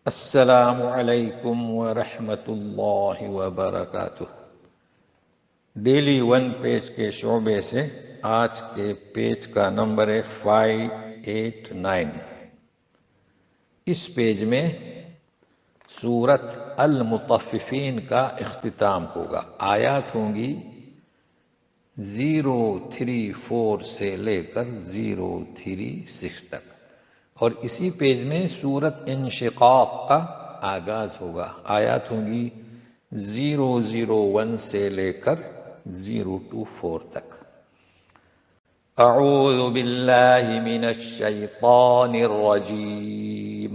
السلام علیکم ورحمۃ اللہ وبرکاتہ۔ ڈیلی ون پیج کے شعبے سے آج کے پیج کا نمبر ہے 589۔ اس پیج میں سورت المطففین کا اختتام ہوگا۔ آیات ہوں گی 034 سے لے کر 036 تک، اور اسی پیج میں سورت انشقاق کا آغاز ہوگا۔ آیات ہوں گی 001 سے لے کر 024 تک۔ اعوذ باللہ من الشیطان الرجیم۔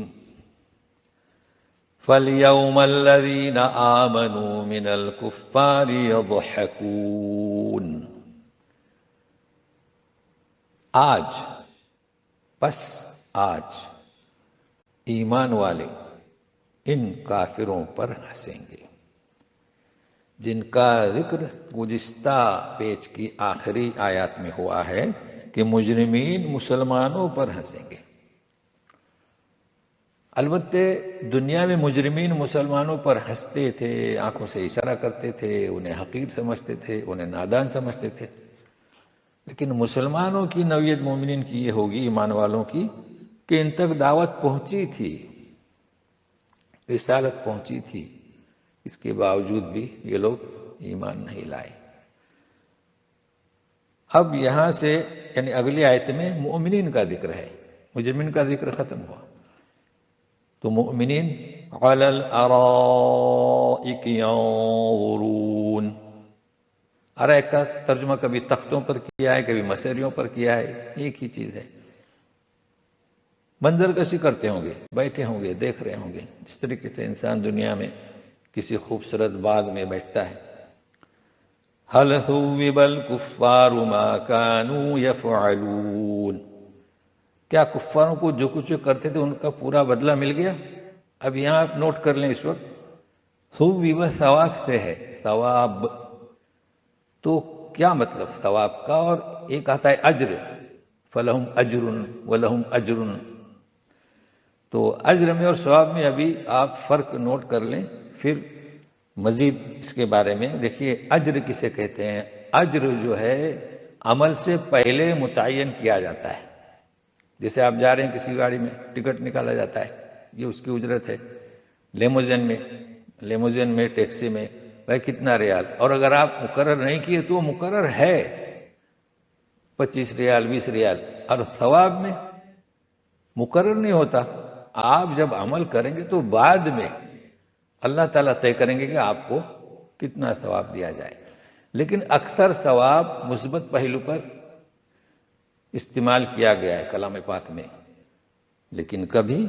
فَالْيَوْمَ الَّذِينَ آمَنُوا مِنَ الْكُفَّارِ يَضْحَكُونَ۔ آج، پس آج ایمان والے ان کافروں پر ہنسیں گے جن کا ذکر گزشتہ پیج کی آخری آیات میں ہوا ہے کہ مجرمین مسلمانوں پر ہنسیں گے۔ البتہ دنیا میں مجرمین مسلمانوں پر ہنستے تھے، آنکھوں سے اشارہ کرتے تھے، انہیں حقیر سمجھتے تھے، انہیں نادان سمجھتے تھے، لیکن مسلمانوں کی نوعیت مومنین کی یہ ہوگی، ایمان والوں کی، کہ ان تک دعوت پہنچی تھی، رسالت پہنچی تھی، اس کے باوجود بھی یہ لوگ ایمان نہیں لائے۔ اب یہاں سے یعنی اگلی آیت میں مؤمنین کا ذکر ہے، مجرمین کا ذکر ختم ہوا، تو مؤمنین علی الارائک ینظرون۔ ارائک کا ترجمہ کبھی تختوں پر کیا ہے، کبھی مسریوں پر کیا ہے، ایک ہی چیز ہے۔ منظر کشی کرتے ہوں گے، بیٹھے ہوں گے، دیکھ رہے ہوں گے، جس طریقے سے انسان دنیا میں کسی خوبصورت باغ میں بیٹھتا ہے۔ هل ثوب الکفار ما كانوا يفعلون۔ کیا کفاروں کو جو کچھ کرتے تھے ان کا پورا بدلہ مل گیا؟ اب یہاں آپ نوٹ کر لیں اس وقت، ثوب ثواب سے ہے، ثواب تو کیا مطلب ثواب کا؟ اور ایک آتا ہے اجر، فلہم اجر ولہم اجر، تو اجر میں اور ثواب میں ابھی آپ فرق نوٹ کر لیں، پھر مزید اس کے بارے میں دیکھیے۔ اجر کسے کہتے ہیں؟ اجر جو ہے عمل سے پہلے متعین کیا جاتا ہے۔ جیسے آپ جا رہے ہیں کسی گاڑی میں، ٹکٹ نکالا جاتا ہے، یہ اس کی اجرت ہے۔ لیموزین میں ٹیکسی میں بھائی کتنا ریال، اور اگر آپ مقرر نہیں کیے تو وہ مقرر ہے 25 ریال 20 ریال، اور ثواب میں مقرر نہیں ہوتا۔ آپ جب عمل کریں گے تو بعد میں اللہ تعالیٰ طے کریں گے کہ آپ کو کتنا ثواب دیا جائے، لیکن اکثر ثواب مثبت پہلو پر استعمال کیا گیا ہے کلام پاک میں، لیکن کبھی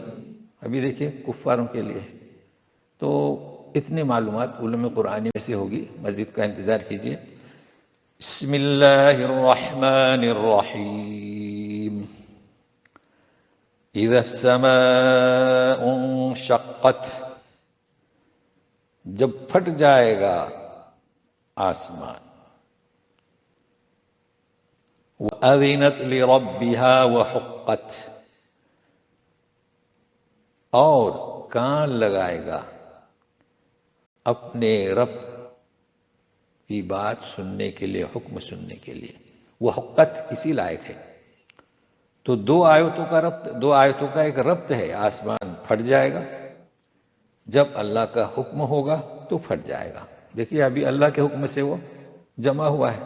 ابھی دیکھیے کفاروں کے لیے۔ تو اتنی معلومات علوم قرآنی میں سے ہوگی، مزید کا انتظار کیجیے۔ بسم اللہ الرحمن الرحیم۔ اذا السماء انشقت، جب پھٹ جائے گا آسمان، وَأَذِنَتْ لِرَبِّهَا وَحُقَّتْ، اور کان لگائے گا اپنے رب کی بات سننے کے لیے، حکم سننے کے لیے۔ وحقت اسی لائق ہے۔ تو دو آیتوں کا ایک ربط ہے۔ آسمان پھٹ جائے گا، جب اللہ کا حکم ہوگا تو پھٹ جائے گا۔ دیکھیے ابھی اللہ کے حکم سے وہ جمع ہوا ہے،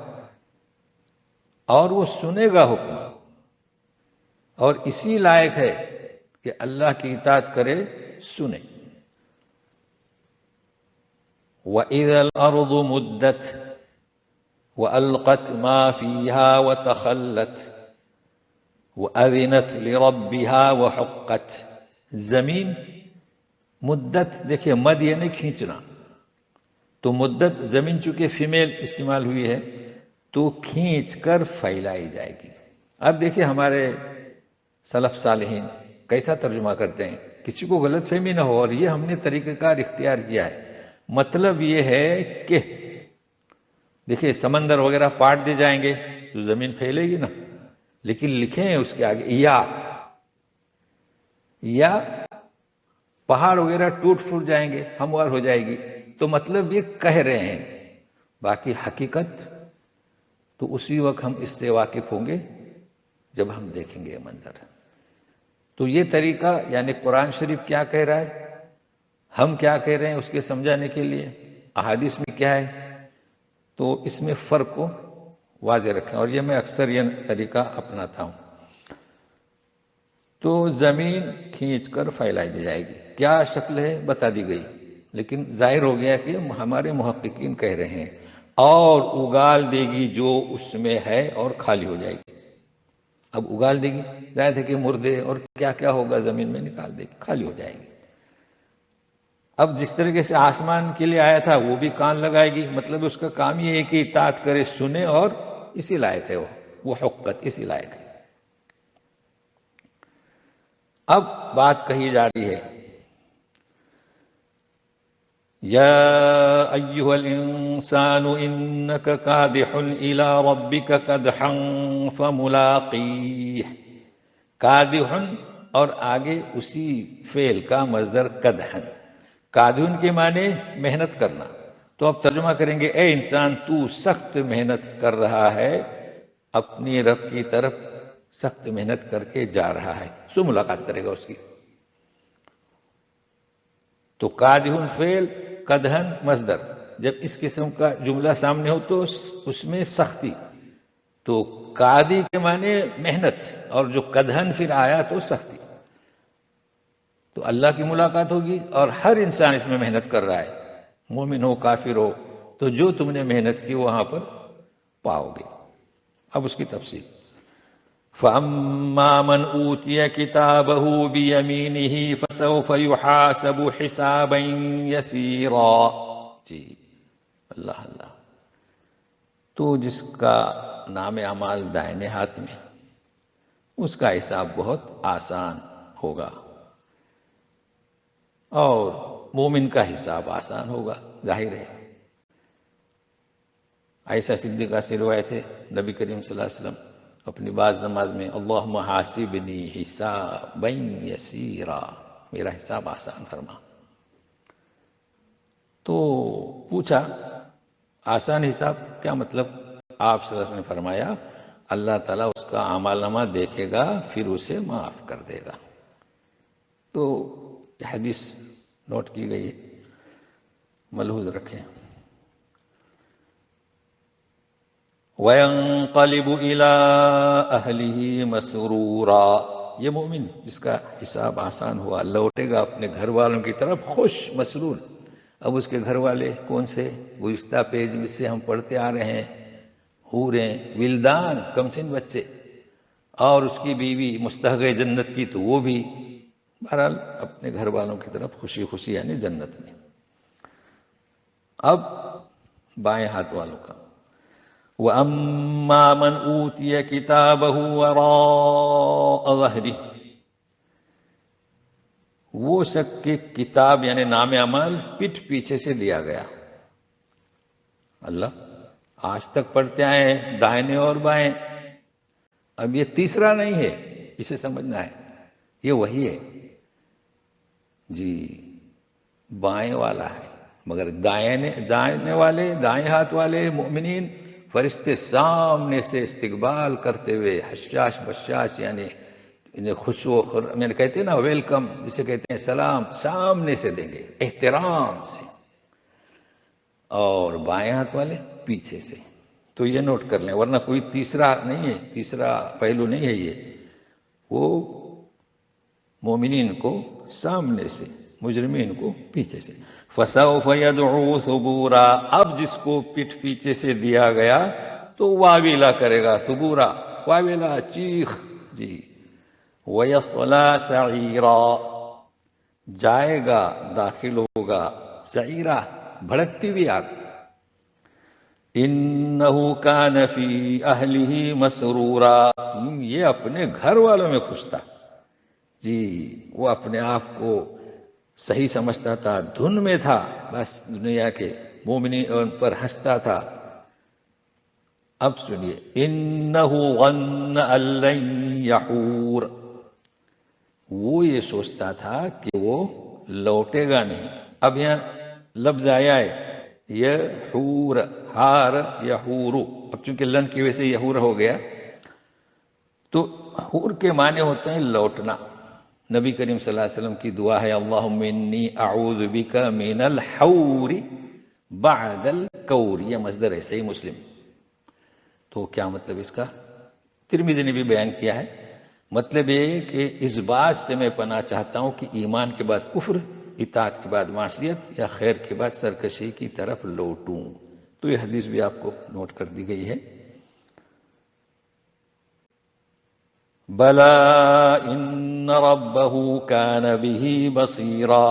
اور وہ سنے گا حکم، اور اسی لائق ہے کہ اللہ کی اطاعت کرے، سنے۔ وَإِذَا الْأَرْضُ مُدَّتْ وَأَلْقَتْ مَا فِيهَا وَتَخَلَّتْ وَأَذِنَتْ لِرَبِّهَا وَحُقَّتْ۔ زمین مدت، دیکھیے مد یعنی کھینچنا، تو مدت زمین چونکہ فیمیل استعمال ہوئی ہے تو کھینچ کر پھیلائی جائے گی۔ اب دیکھیے ہمارے سلف صالحین کیسا ترجمہ کرتے ہیں، کسی کو غلط فہمی نہ ہو، اور یہ ہم نے طریقہ کار اختیار کیا ہے۔ مطلب یہ ہے کہ دیکھیے سمندر وغیرہ پاٹ دے جائیں گے تو زمین پھیلے گی نا، لیکن لکھیں اس کے آگے یا پہاڑ وغیرہ ٹوٹ پھوٹ جائیں گے، ہموار ہو جائے گی، تو مطلب یہ کہہ رہے ہیں، باقی حقیقت تو اسی وقت ہم اس سے واقف ہوں گے جب ہم دیکھیں گے یہ منظر۔ تو یہ طریقہ یعنی قرآن شریف کیا کہہ رہا ہے، ہم کیا کہہ رہے ہیں، اس کے سمجھانے کے لیے احادیث میں کیا ہے، تو اس میں فرق کو واضح رکھیں، اور یہ میں اکثر یہ طریقہ اپناتا ہوں۔ تو زمین کھینچ کر پھیلائی دی جائے گی، کیا شکل ہے بتا دی گئی، لیکن ظاہر ہو گیا کہ ہمارے محققین کہہ رہے ہیں اور اگال دے گی جو اس میں ہے اور خالی ہو جائے گی۔ اب اگال دے گی، ظاہر ہے کہ مردے اور کیا کیا ہوگا زمین میں نکال دے گی، خالی ہو جائے گی۔ اب جس طریقے سے آسمان کے لیے آیا تھا وہ بھی کان لگائے گی، مطلب اس کا کام یہ ہے کہ اطاعت کرے، سنے، اور اسی لائق ہے وہ حقت اسی لائق ہے۔ اب بات کہی جا رہی ہے، یا ایھا الانسان انک کادح الی ربک کدحا فملاقیہ۔ کادح اور آگے اسی فعل کا مصدر کدحا، کادحن کے معنی محنت کرنا، تو اب ترجمہ کریں گے اے انسان تو سخت محنت کر رہا ہے، اپنی رب کی طرف سخت محنت کر کے جا رہا ہے، سو ملاقات کرے گا اس کی۔ تو کادحن فعل، کدحن مصدر، جب اس قسم کا جملہ سامنے ہو تو اس میں سختی، تو کادی کے معنی محنت، اور جو کدحن پھر آیا تو سختی، تو اللہ کی ملاقات ہوگی اور ہر انسان اس میں محنت کر رہا ہے، مومن ہو کافر ہو، تو جو تم نے محنت کی وہاں پر پاؤ گے۔ اب اس کی تفصیل، فَأَمَّا مَنْ أُوتِيَ كِتَابَهُ بِيَمِينِهِ فَسَوْفَ يُحَاسَبُ حِسَابًا يَسِيرًا۔ جی اللہ اللہ، تو جس کا نام اعمال دائنے ہاتھ میں، اس کا حساب بہت آسان ہوگا، اور مومن کا حساب آسان ہوگا، ظاہر ہے۔ عائشہ صدیقہ سے روایت ہے، نبی کریم صلی اللہ علیہ وسلم اپنی بعض نماز میں اللہم حاسبنی حسابا یسیرا، میرا حساب آسان فرما۔ تو پوچھا آسان حساب کیا مطلب؟ آپ صلی اللہ علیہ وسلم نے فرمایا اللہ تعالیٰ اس کا اعمال نامہ دیکھے گا، پھر اسے معاف کر دے گا۔ تو یہ حدیث نوٹ کی گئی ہے، ملحوظ رکھیں۔ وَيَنْقَلِبُ إِلَىٰ أَهْلِهِ مَسْرُورًا، یہ مومن جس کا حساب آسان ہوا لوٹے گا اپنے گھر والوں کی طرف خوش مسرور۔ اب اس کے گھر والے کون سے؟ گزشتہ پیج میں سے ہم پڑھتے آ رہے ہیں، حوریں، ولدان، کمسن بچے، اور اس کی بیوی مستحق جنت کی تو وہ بھی، بہرحال اپنے گھر والوں کی طرف خوشی خوشی یعنی جنت میں۔ اب بائیں ہاتھ والوں کا، وَأَمَّا مَنْ أُوتِيَ كِتَابَهُ وَرَاءَ ظَهْرِهِ، وہ شخص کی کتاب یعنی نام اعمال پٹھ پیچھے سے دیا گیا۔ اللہ آج تک پڑھتے آئے ہیں دائنے اور بائیں، اب یہ تیسرا نہیں ہے، اسے سمجھنا ہے، یہ وہی ہے جی، بائیں والا ہے، مگر دائنے والے، دائیں ہاتھ والے مومنین فرشتے سامنے سے استقبال کرتے ہوئے حشاش بشاش یعنی انہیں خوش و میں کہتے ہیں نا ویلکم، جسے کہتے ہیں سلام، سامنے سے دیں گے احترام سے، اور بائیں ہاتھ والے پیچھے سے۔ تو یہ نوٹ کر لیں، ورنہ کوئی تیسرا نہیں ہے، تیسرا پہلو نہیں ہے یہ، وہ مومنین کو سامنے سے، مجرمین کو پیچھے سے۔ فَسَوْفَ يَدْعُو ثُبُورًا، اب جس کو پٹھ پیچھے سے دیا گیا تو واویلا کرے گا، ثبورا واویلا چیخ جی۔ وَيَصْلَىٰ سَعِيرًا، جائے گا داخل ہوگا سعیرہ بھڑکتی ہوئی آگ۔ إِنَّهُ كَانَ فِي أَهْلِهِ مَسْرُورًا، یہ اپنے گھر والوں میں خوش تھا جی، وہ اپنے آپ کو صحیح سمجھتا تھا، دھن میں تھا، بس دنیا کے مومنین پر ہنستا تھا۔ اب سنیے، إِنَّهُ ظَنَّ أَن لَّن يَحُورَ، وہ یہ سوچتا تھا کہ وہ لوٹے گا نہیں. اب یہاں لفظ آیا ہے یحور، ہار یحورو، اب چونکہ لن کی وجہ سے یحور ہو گیا، تو حور کے معنی ہوتے ہیں لوٹنا. نبی کریم صلی اللہ علیہ وسلم کی دعا ہے اللہم انی اعوذ بک من الحور بعد الکور، یہ مصدر ہے، صحیح مسلم. تو کیا مطلب اس کا؟ ترمذی نے بھی بیان کیا ہے. مطلب یہ کہ اس بات سے میں پناہ چاہتا ہوں کہ ایمان کے بعد کفر، اطاعت کے بعد معصیت، یا خیر کے بعد سرکشی کی طرف لوٹوں. تو یہ حدیث بھی آپ کو نوٹ کر دی گئی ہے. بلا ان ربہ کان بہ بصیرا،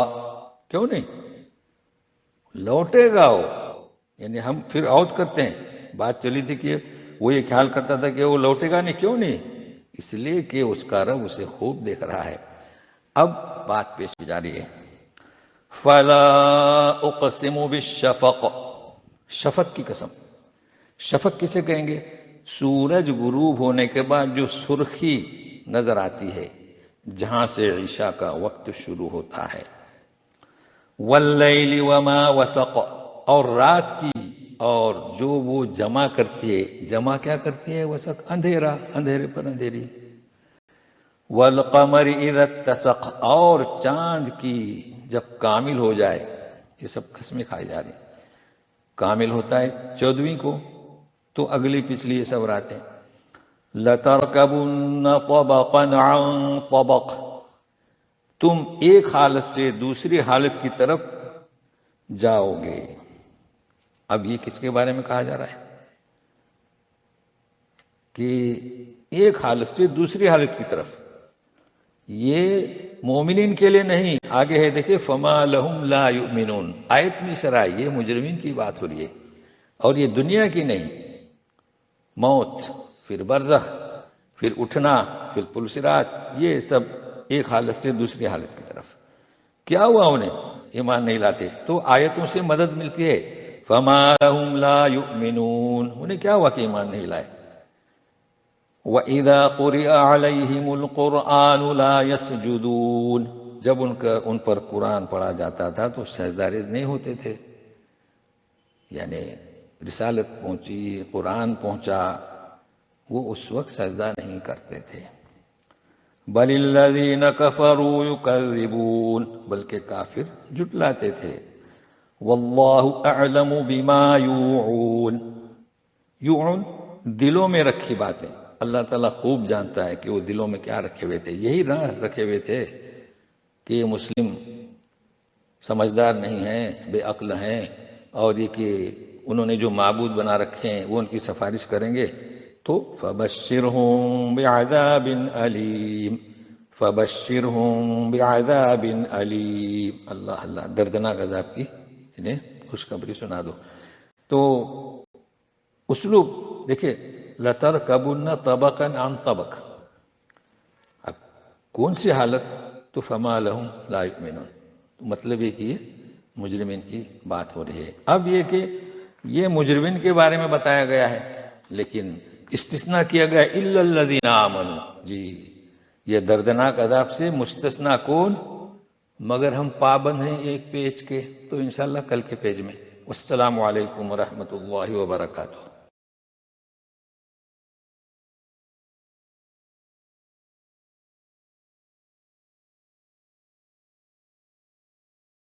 کیوں نہیں لوٹے گا وہ؟ یعنی ہم پھر آؤٹ کرتے ہیں، بات چلی تھی کہ وہ یہ خیال کرتا تھا کہ وہ لوٹے گا نہیں. کیوں نہیں؟ اس لیے کہ اس کا رب اسے خوب دیکھ رہا ہے. اب بات پیش کی جا رہی ہے. فلا اقسم بالشفق، شفق کی قسم. شفق کسے کہیں گے؟ سورج غروب ہونے کے بعد جو سرخی نظر آتی ہے، جہاں سے عشاء کا وقت شروع ہوتا ہے. واللیل وما وسق، اور رات کی اور جو وہ جمع کرتی ہے. جمع کیا کرتی ہے؟ وسق، اندھیرا، اندھیرے پر اندھیری. والقمر اذا اتسق، اور چاند کی جب کامل ہو جائے. یہ سب قسمیں کھائی جا رہی. کامل ہوتا ہے 14ویں کو، تو اگلی پچھلی یہ سب راتیں. لَتَرْكَبُنَّ طَبَقًا عَنْ طَبَقٍ، تم ایک حالت سے دوسری حالت کی طرف جاؤ گے. اب یہ کس کے بارے میں کہا جا رہا ہے؟ کہ ایک حالت سے دوسری حالت کی طرف. یہ مومنین کے لیے نہیں، آگے ہے دیکھیں فما لہم لا یؤمنون. آیت میں شرح یہ مجرمین کی بات ہو رہی ہے، اور یہ دنیا کی نہیں. موت، پھر برزخ، پھر اٹھنا، پھر پلسرات، یہ سب ایک حالت سے دوسری حالت کی طرف. کیا ہوا انہیں؟ ایمان نہیں لاتے. تو آیتوں سے مدد ملتی ہے. فما لہم لا یؤمنون، انہیں کیا ہوا کہ ایمان نہیں لائے. وَإِذَا قُرِئَ عَلَيْهِمُ الْقُرْآنُ لَا يَسْجُدُونَ، جب ان پر قرآن پڑھا جاتا تھا تو سجدہ ریز نہیں ہوتے تھے. یعنی رسالت پہنچی، قرآن پہنچا، وہ اس وقت سجدہ نہیں کرتے تھے. بَلِ الَّذِينَ كَفَرُوا يُكَذِّبُونَ، بلکہ کافر جھٹلاتے تھے. وَاللَّهُ أَعْلَمُ بِمَا يُوعُونَ، یوعون دلوں میں رکھی باتیں. اللہ تعالیٰ خوب جانتا ہے کہ وہ دلوں میں کیا رکھے ہوئے تھے. یہی نہ رکھے ہوئے تھے کہ یہ مسلم سمجھدار نہیں ہیں، بے عقل ہیں، اور یہ کہ انہوں نے جو معبود بنا رکھے ہیں وہ ان کی سفارش کریں گے. تو فَبَشِّرْهُم بِعَذَابٍ أَلِيمٍ، فَبَشِّرْهُم بِعَذَابٍ أَلِيمٍ، اللہ اللہ، دردناک عذاب کی انہیں خوشخبری سنا دو. تو اسلوب دیکھیں، لَتَرْكَبُنَّ طَبَقًا عَنْ طَبَقٍ. اب کون سی حالت؟ تو فَمَا لَهُمْ لَا يُؤْمِنُونَ. مطلب یہ کہ یہ مجرمین کی بات ہو رہی ہے. اب یہ کہ یہ مجرمین کے بارے میں بتایا گیا ہے، لیکن استثناء کیا گیا اِلَّا الَّذِينَ آمَنُوا. جی، یہ دردناک عذاب سے مستثنیٰ کون؟ مگر ہم پابند ہیں ایک پیج کے، تو انشاءاللہ کل کے پیج میں. والسلام علیکم ورحمۃ اللہ وبرکاتہ.